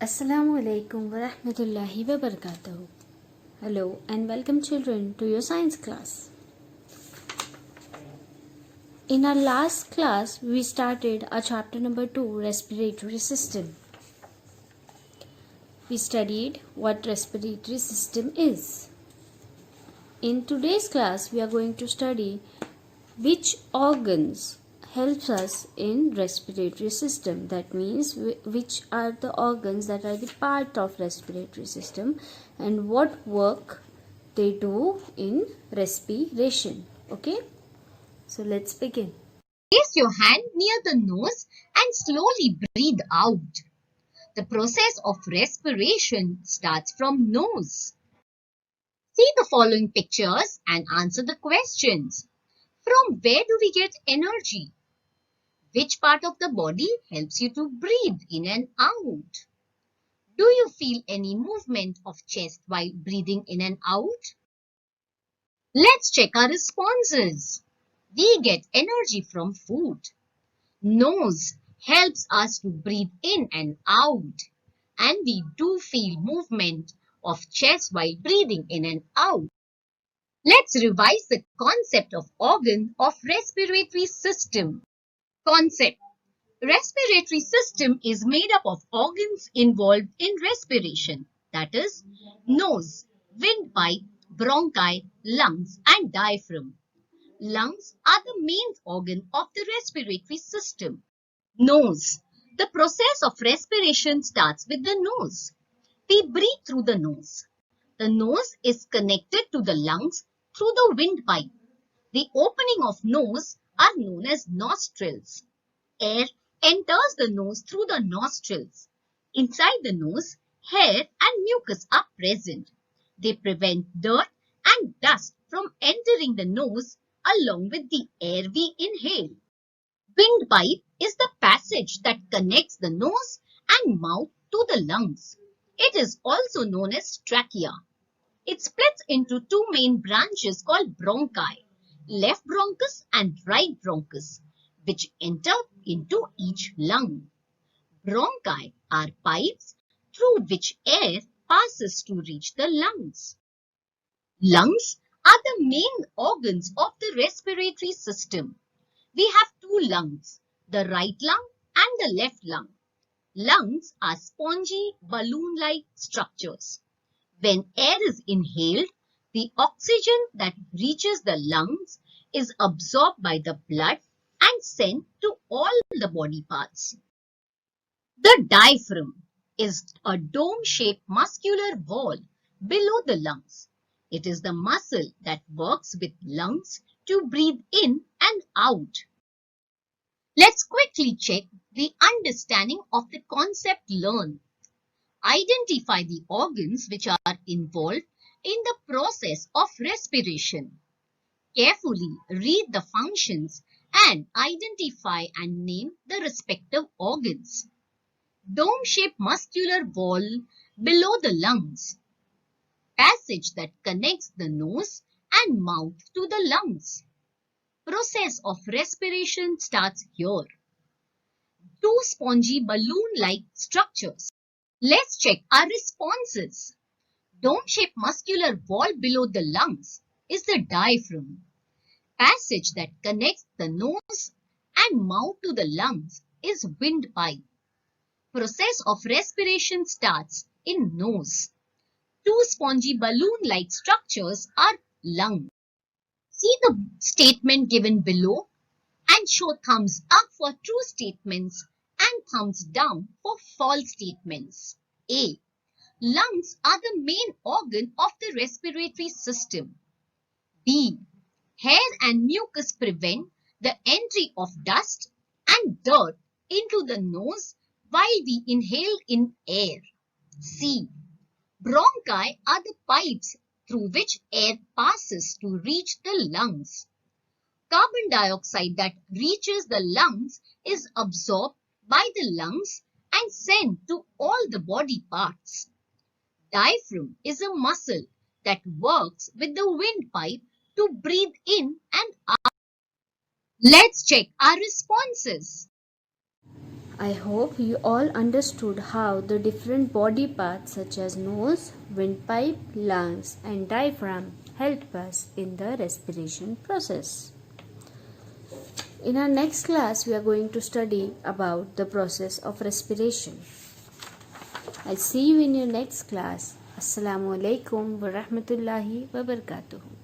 Assalamu alaikum wa rahmatullahi wa barakatuh. Hello and welcome children to your science class. In our last class, we started our chapter number 2, respiratory system. We studied what respiratory system is. In today's class, we are going to study which organs helps us in respiratory system. That means which are the organs that are the part of respiratory system and what work they do in respiration. Okay, so let's begin. Place your hand near the nose and slowly breathe out. The process of respiration starts from nose. See the following pictures and answer the questions. From where do we get energy? Which part of the body helps you to breathe in and out? Do you feel any movement of chest while breathing in and out? Let's check our responses. We get energy from food. Nose helps us to breathe in and out, and we do feel movement of chest while breathing in and out. Let's revise the concept of organ of respiratory system. Concept. Respiratory system is made up of organs involved in respiration, that is, nose, windpipe, bronchi, lungs, and diaphragm. Lungs are the main organ of the respiratory system. Nose. The process of respiration starts with the nose. We breathe through the nose. The nose is connected to the lungs through the windpipe. The opening of nose are known as nostrils. Air enters the nose through the nostrils. Inside the nose, hair and mucus are present. They prevent dirt and dust from entering the nose along with the air we inhale. Windpipe is the passage that connects the nose and mouth to the lungs. It is also known as trachea. It splits into two main branches called bronchi, left bronchus and right bronchus, which enter into each lung. Bronchi are pipes through which air passes to reach the lungs. Lungs are the main organs of the respiratory system. We have two lungs, the right lung and the left lung. Lungs are spongy, balloon-like structures. When air is inhaled, the oxygen that reaches the lungs is absorbed by the blood and sent to all the body parts. The diaphragm is a dome-shaped muscular wall below the lungs. It is the muscle that works with lungs to breathe in and out. Let's quickly check the understanding of the concept learned. Identify the organs which are involved in the process of respiration. Carefully read the functions and identify and name the respective organs. Dome-shaped muscular wall below the lungs. Passage that connects the nose and mouth to the lungs. Process of respiration starts here. Two spongy balloon-like structures. Let's check our responses. Dome-shaped muscular wall below the lungs is the diaphragm. Passage that connects the nose and mouth to the lungs is windpipe. Process of respiration starts in nose. Two spongy balloon-like structures are lungs. See the statement given below and show thumbs up for true statements and thumbs down for false statements. A. Lungs are the main organ of the respiratory system. B. Hair and mucus prevent the entry of dust and dirt into the nose while we inhale in air. C. Bronchi are the pipes through which air passes to reach the lungs. Carbon dioxide that reaches the lungs is absorbed by the lungs and sent to all the body parts. Diaphragm is a muscle that works with the windpipe to breathe in and out. Let's check our responses. I hope you all understood how the different body parts such as nose, windpipe, lungs and diaphragm help us in the respiration process. In our next class, we are going to study about the process of respiration. I'll see you in your next class. Assalamu alaikum wa rahmatullahi wa barakatuh.